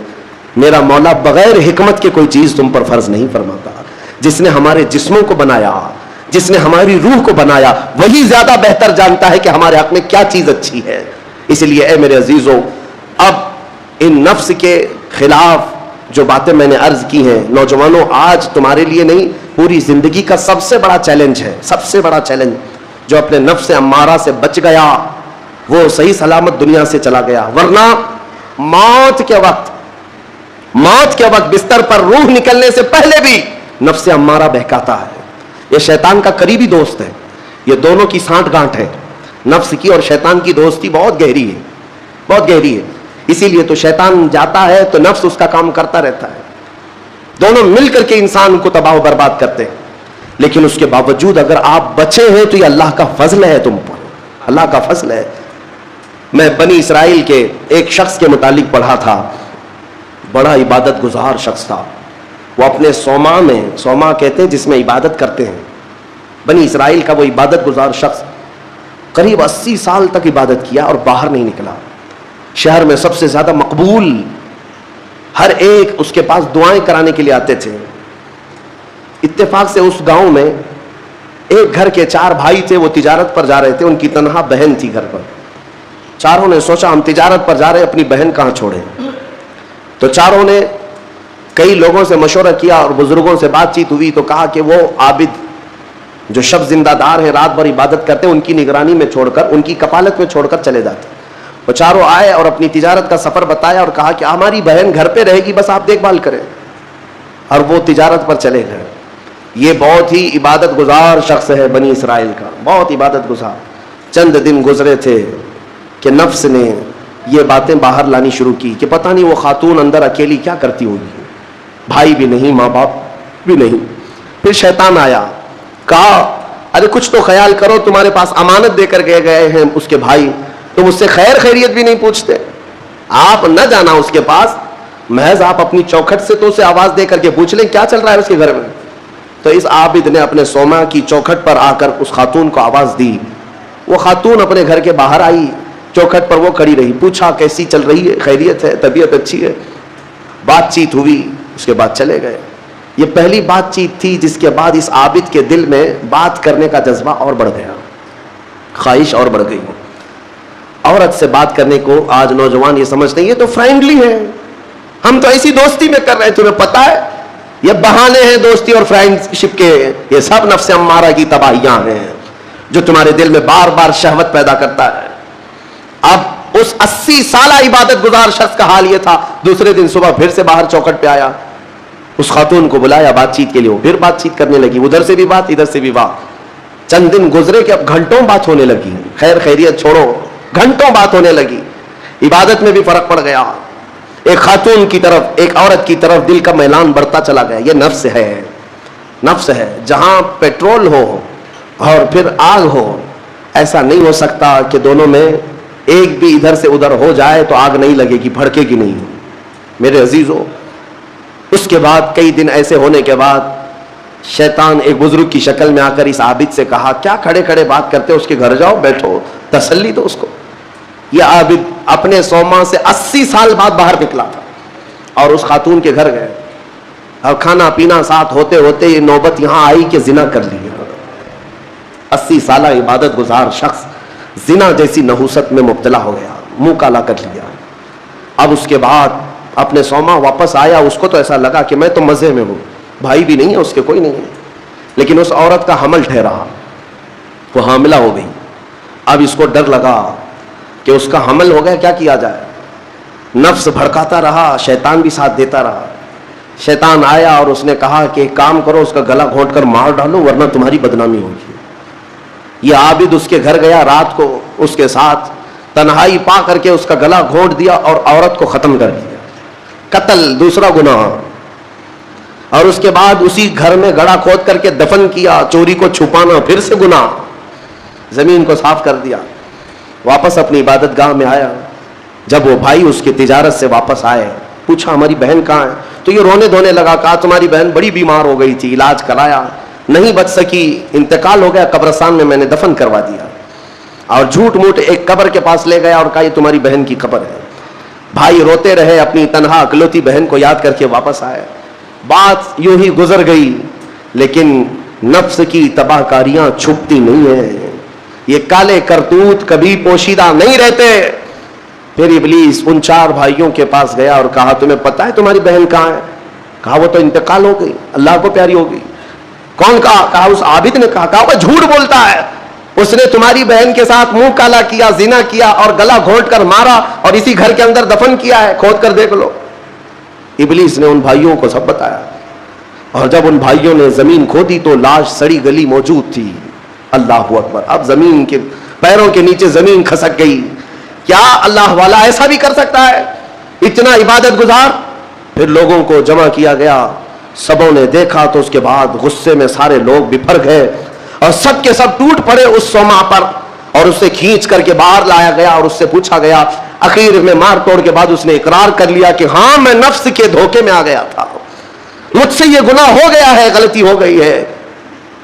میرا مولا بغیر حکمت کے کوئی چیز تم پر فرض نہیں فرماتا. جس نے ہمارے جسموں کو بنایا، جس نے ہماری روح کو بنایا، وہی زیادہ بہتر جانتا ہے کہ ہمارے حق میں کیا چیز اچھی ہے. اس لیے اے میرے عزیزوں، اب ان نفس کے خلاف جو باتیں میں نے عرض کی ہیں، نوجوانوں، آج تمہارے لیے نہیں، پوری زندگی کا سب سے بڑا چیلنج ہے، سب سے بڑا چیلنج. جو اپنے نفس امارہ سے بچ گیا وہ صحیح سلامت دنیا سے چلا گیا، ورنہ موت کے وقت بستر پر روح نکلنے سے پہلے بھی نفس امارہ بہکاتا ہے. یہ شیطان کا قریبی دوست ہے. یہ دونوں کی سانٹھ گانٹھ ہے، نفس کی اور شیطان کی دوستی بہت گہری ہے، بہت گہری ہے. اسی لیے تو شیطان جاتا ہے تو نفس اس کا کام کرتا رہتا ہے. دونوں مل کر کے انسان کو تباہ و برباد کرتے ہیں. لیکن اس کے باوجود اگر آپ بچے ہیں تو یہ اللہ کا فضل ہے تم پر، اللہ کا فضل ہے. میں بنی اسرائیل کے ایک شخص کے متعلق پڑھا تھا، بڑا عبادت گزار شخص تھا. وہ اپنے صوما میں، صوما کہتے ہیں جس میں عبادت کرتے ہیں، بنی اسرائیل کا وہ عبادت گزار شخص قریب 80 سال تک عبادت کیا اور باہر نہیں نکلا. شہر میں سب سے زیادہ مقبول، ہر ایک اس کے پاس دعائیں کرانے کے لیے آتے تھے. اتفاق سے اس گاؤں میں ایک گھر کے 4 بھائی تھے، وہ تجارت پر جا رہے تھے، ان کی تنہا بہن تھی گھر پر. چاروں نے سوچا ہم تجارت پر جا رہے ہیں، اپنی بہن کہاں چھوڑیں. تو چاروں نے کئی لوگوں سے مشورہ کیا اور بزرگوں سے بات چیت ہوئی تو کہا کہ وہ عابد جو شب زندہ دار ہیں، رات بھر عبادت کرتے ہیں، ان کی نگرانی میں چھوڑ کر، ان کی کفالت میں چھوڑ کر چلے جاتے. وہ چاروں آئے اور اپنی تجارت کا سفر بتایا اور کہا کہ ہماری بہن گھر پہ رہے گی، بس آپ دیکھ بھال کریں. اور وہ تجارت پر چلے گئے. یہ بہت ہی عبادت گزار شخص ہے بنی اسرائیل کا، بہت عبادت گزار. چند دن گزرے تھے کہ نفس نے یہ باتیں باہر لانی شروع کی کہ پتہ نہیں وہ خاتون اندر اکیلی کیا کرتی ہوگی، بھائی بھی نہیں، ماں باپ بھی نہیں. پھر شیطان آیا، کہا ارے کچھ تو خیال کرو، تمہارے پاس امانت دے کر گئے ہیں اس کے بھائی، تم اس سے خیر خیریت بھی نہیں پوچھتے. آپ نہ جانا اس کے پاس، محض آپ اپنی چوکھٹ سے تو اسے آواز دے کر کے پوچھ لیں کیا چل رہا ہے اس کے گھر میں. تو اس عابد نے اپنے صوما کی چوکھٹ پر آ کر اس خاتون کو آواز دی. وہ خاتون اپنے گھر کے باہر آئی، چوکھٹ پر وہ کھڑی رہی. پوچھا کیسی چل رہی ہے، خیریت ہے، طبیعت اچھی ہے. بات چیت ہوئی، اس کے بعد چلے گئے. یہ پہلی بات چیت تھی جس کے بعد اس عابد کے دل میں بات کرنے کا جذبہ اور بڑھ گیا، خواہش اور بڑھ گئی. عورت سے بات کرنے کو آج نوجوان یہ سمجھتے ہیں یہ تو فرینڈلی ہے، ہم تو ایسی دوستی میں کر رہے ہیں. تمہیں پتا ہے یہ بہانے ہیں دوستی اور فرینڈ شپ کے، یہ سب نفس امارہ کی تباہیاں ہیں جو تمہارے دل میں بار بار شہوت پیدا کرتا ہے. اب اس 80 سالہ عبادت گزار شخص کا حال یہ تھا. دوسرے دن صبح پھر سے باہر چوکھٹ پہ آیا، اس خاتون کو بلایا بات چیت کے لیے. وہ پھر بات چیت کرنے لگی، ادھر سے بھی بات ادھر سے بھی بات. چند دن گزرے کہ اب گھنٹوں بات ہونے لگی، خیر خیریت چھوڑو، گھنٹوں بات ہونے لگی. عبادت میں بھی فرق پڑ گیا. ایک خاتون کی طرف، ایک عورت کی طرف دل کا میلان بڑھتا چلا گیا. یہ نفس ہے، نفس ہے. جہاں پیٹرول ہو اور پھر آگ ہو، ایسا نہیں ہو سکتا کہ دونوں میں ایک بھی ادھر سے ادھر ہو جائے تو آگ نہیں لگے گی، بھڑکے گی نہیں. میرے عزیزو، اس کے بعد کئی دن ایسے ہونے کے بعد شیطان ایک بزرگ کی شکل میں آ کر اس عابد سے کہا کیا کھڑے کھڑے بات کرتے ہو، اس کے گھر جاؤ، بیٹھو، تسلی دو اس کو. یہ عابد اپنے صوما سے 80 سال بعد باہر نکلا تھا اور اس خاتون کے گھر گئے اور کھانا پینا ساتھ ہوتے ہوتے یہ نوبت یہاں آئی کہ زنا کر لیا. 80 سالہ عبادت گزار شخص زنا جیسی نحوست میں مبتلا ہو گیا، منہ کالا کر لیا. اب اس کے بعد اپنے صوما واپس آیا. اس کو تو ایسا لگا کہ میں تو مزے میں ہوں، بھائی بھی نہیں ہے اس کے، کوئی نہیں ہے. لیکن اس عورت کا حمل ٹھہرا، وہ حاملہ ہو گئی. اب اس کو ڈر لگا کہ اس کا حمل ہو گیا، کیا کیا جائے. نفس بھڑکاتا رہا، شیطان بھی ساتھ دیتا رہا. شیطان آیا اور اس نے کہا کہ ایک کام کرو، اس کا گلا گھونٹ کر مار ڈالو ورنہ تمہاری بدنامی ہوگی. یہ عابد اس کے گھر گیا، رات کو اس کے ساتھ تنہائی پا کر کے اس کا گلا گھونٹ دیا اور عورت کو ختم کر دیا. قتل دوسرا گناہ. اور اس کے بعد اسی گھر میں گڑھا کھود کر کے دفن کیا. چوری کو چھپانا پھر سے گناہ. زمین کو صاف کر دیا. واپس اپنی عبادت گاہ میں آیا. جب وہ بھائی اس کی تجارت سے واپس آئے، پوچھا ہماری بہن کہاں ہے، تو یہ رونے دھونے لگا. کہا تمہاری بہن بڑی بیمار ہو گئی تھی، علاج کرایا، نہیں بچ سکی، انتقال ہو گیا، قبرستان میں میں نے دفن کروا دیا. اور جھوٹ موٹ ایک قبر کے پاس لے گیا اور کہا یہ تمہاری بہن کی قبر ہے. بھائی روتے رہے، اپنی تنہا اکلوتی بہن کو یاد کر کے واپس آئے. بات یوں ہی گزر گئی، لیکن نفس کی تباہ کاریاں چھپتی نہیں ہیں. یہ کالے کرتوت کبھی پوشیدہ نہیں رہتے. پھر ابلیس ان 4 بھائیوں کے پاس گیا اور کہا تمہیں پتہ ہے تمہاری بہن کہاں ہے؟ کہا وہ تو انتقال ہو گئی، اللہ کو پیاری ہو گئی. کون کہا؟ کہا اس عابد نے کہا. کہا وہ جھوٹ بولتا ہے، اس نے تمہاری بہن کے ساتھ منہ کالا کیا، زنا کیا اور گلا گھونٹ کر مارا اور اسی گھر کے اندر دفن کیا ہے، کھود کر دیکھ لو. ابلیس نے ان بھائیوں کو سب بتایا. اور جب ان بھائیوں نے زمین کھودی تو لاش سڑی گلی موجود تھی. اللہ اکبر. اب زمین کے پیروں کے نیچے زمین کھسک گئی. کیا اللہ والا ایسا بھی کر سکتا ہے؟ اتنا عبادت گزار. پھر لوگوں کو جمع کیا گیا، سبوں نے دیکھا تو اس کے بعد غصے میں سارے لوگ بپھر گئے اور سب کے سب ٹوٹ پڑے اس صوما پر اور اسے کھینچ کر کے باہر لایا گیا اور اس سے پوچھا گیا. آخر میں مار توڑ کے بعد اس نے اقرار کر لیا کہ ہاں میں نفس کے دھوکے میں آ گیا تھا. مجھ سے یہ گناہ ہو گیا ہے، غلطی ہو گئی ہے.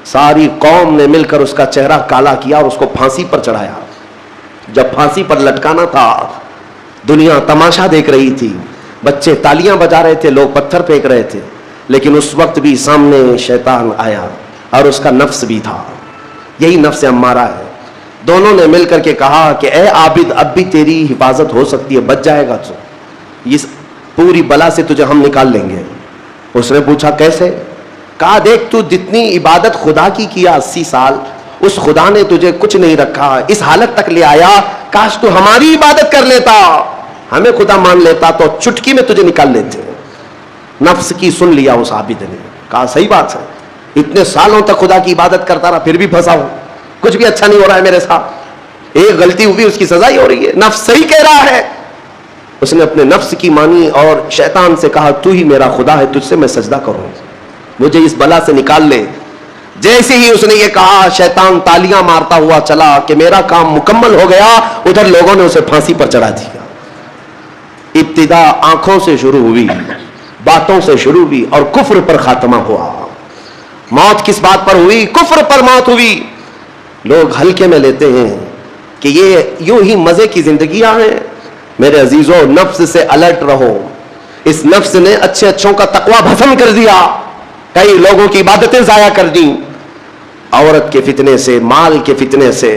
ساری قوم نے مل کر اس کا چہرہ کالا کیا اور اس کو پھانسی پر چڑھایا. جب پھانسی پر لٹکانا تھا، دنیا تماشا دیکھ رہی تھی، بچے تالیاں بجا رہے تھے، لوگ پتھر پھینک رہے تھے، لیکن اس وقت بھی سامنے شیطان آیا اور اس کا نفس بھی تھا. یہی نفس امارہ ہے. دونوں نے مل کر کے کہا کہ اے عابد، اب بھی تیری حفاظت ہو سکتی ہے، بچ جائے گا تو اس پوری بلا سے تجھے ہم نکال لیں گے. اس نے پوچھا کیسے؟ کہا دیکھ تو جتنی عبادت خدا کی کیا 80 سال، اس خدا نے تجھے کچھ نہیں رکھا، اس حالت تک لے آیا. کاش تو ہماری عبادت کر لیتا، ہمیں خدا مان لیتا تو چٹکی میں تجھے نکال لیتے. نفس کی سن لیا اس عابد نے. کہا صحیح بات ہے، اتنے سالوں تک خدا کی عبادت کرتا رہا، پھر بھی پھنسا ہوں، کچھ بھی اچھا نہیں ہو رہا ہے میرے ساتھ، ایک غلطی ہوئی اس کی سزا ہی ہو رہی ہے. نفس صحیح کہہ رہا ہے. اس نے اپنے نفس کی مانی اور شیطان سے کہا تو ہی میرا خدا ہے، تجھ سے میں سجدہ کروں، مجھے اس بلا سے نکال لے. جیسے ہی اس نے یہ کہا، شیطان تالیاں مارتا ہوا چلا کہ میرا کام مکمل ہو گیا. ادھر لوگوں نے اسے پھانسی پر چڑھا دیا. ابتدا آنکھوں سے شروع ہوئی، باتوں سے شروع ہوئی اور کفر پر خاتمہ ہوا. موت کس بات پر ہوئی؟ کفر پر موت ہوئی. لوگ ہلکے میں لیتے ہیں کہ یہ یوں ہی مزے کی زندگیاں ہیں. میرے عزیزوں، نفس سے الرٹ رہو. اس نفس نے اچھے اچھوں کا تقوی بھسم کر دیا، کئی لوگوں کی عبادتیں ضائع کر دیں. عورت کے فتنے سے، مال کے فتنے سے،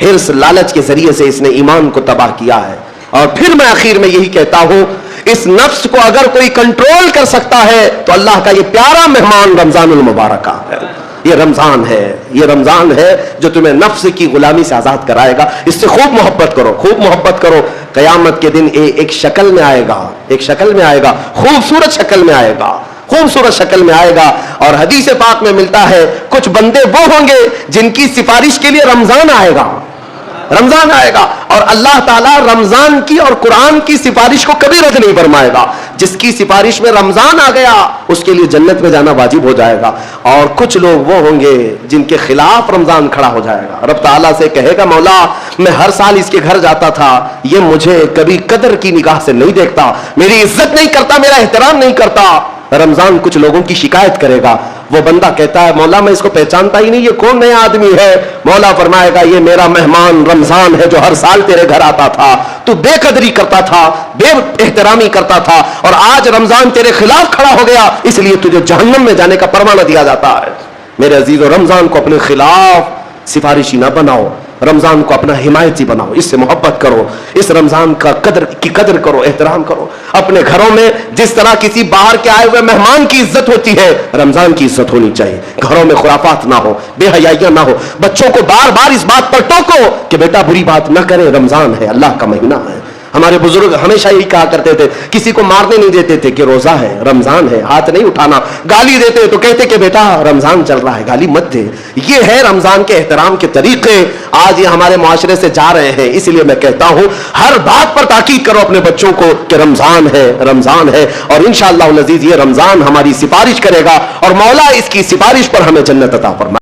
حرص لالچ کے ذریعے سے اس نے ایمان کو تباہ کیا ہے. اور پھر میں آخر میں یہی کہتا ہوں، اس نفس کو اگر کوئی کنٹرول کر سکتا ہے تو اللہ کا یہ پیارا مہمان رمضان المبارکہ ہے. یہ رمضان ہے، یہ رمضان ہے جو تمہیں نفس کی غلامی سے آزاد کرائے گا. اس سے خوب محبت کرو، خوب محبت کرو. قیامت کے دن ایک شکل میں آئے گا، ایک شکل میں آئے گا، خوبصورت شکل میں آئے گا، خوبصورت شکل میں آئے گا. اور حدیث پاک میں ملتا ہے کچھ بندے وہ ہوں گے جن کی سفارش کے لیے رمضان آئے گا، رمضان آئے گا. اور اللہ تعالیٰ رمضان کی اور قرآن کی سفارش کو کبھی رد نہیں فرمائے گا. جس کی سفارش میں رمضان آ گیا اس کے لیے جنت میں جانا واجب ہو جائے گا. اور کچھ لوگ وہ ہوں گے جن کے خلاف رمضان کھڑا ہو جائے گا. رب تعالیٰ سے کہے گا مولا میں ہر سال اس کے گھر جاتا تھا، یہ مجھے کبھی قدر کی نگاہ سے نہیں دیکھتا، میری عزت نہیں کرتا، میرا احترام نہیں کرتا. رمضان کچھ لوگوں کی شکایت کرے گا. وہ بندہ کہتا ہے مولا میں اس کو پہچانتا ہی نہیں، یہ کون نیا آدمی ہے؟ مولا فرمائے گا یہ میرا مہمان رمضان ہے جو ہر سال تیرے گھر آتا تھا، تو بے قدری کرتا تھا، بے احترامی کرتا تھا، اور آج رمضان تیرے خلاف کھڑا ہو گیا، اس لیے تجھے جہنم میں جانے کا پروانہ دیا جاتا ہے. میرے عزیزو، رمضان کو اپنے خلاف سفارشی نہ بناؤ، رمضان کو اپنا حمایتی بناؤ، اس سے محبت کرو، اس رمضان کا قدر کرو، احترام کرو. اپنے گھروں میں جس طرح کسی باہر کے آئے ہوئے مہمان کی عزت ہوتی ہے، رمضان کی عزت ہونی چاہیے. گھروں میں خرافات نہ ہو، بے حیائیاں نہ ہو. بچوں کو بار بار اس بات پر ٹوکو کہ بیٹا بری بات نہ کرے، رمضان ہے، اللہ کا مہینہ ہے. ہمارے بزرگ ہمیشہ یہی کہا کرتے تھے، کسی کو مارنے نہیں دیتے تھے کہ روزہ ہے، رمضان ہے، ہاتھ نہیں اٹھانا. گالی دیتے تو کہتے کہ بیٹا رمضان چل رہا ہے، گالی مت دے. یہ ہے رمضان کے احترام کے طریقے. آج یہ ہمارے معاشرے سے جا رہے ہیں. اس لیے میں کہتا ہوں ہر بات پر تاکید کرو اپنے بچوں کو کہ رمضان ہے، رمضان ہے. اور انشاءاللہ العزیز یہ رمضان ہماری سفارش کرے گا اور مولا اس کی سفارش پر ہمیں جنت عطا فرمائے.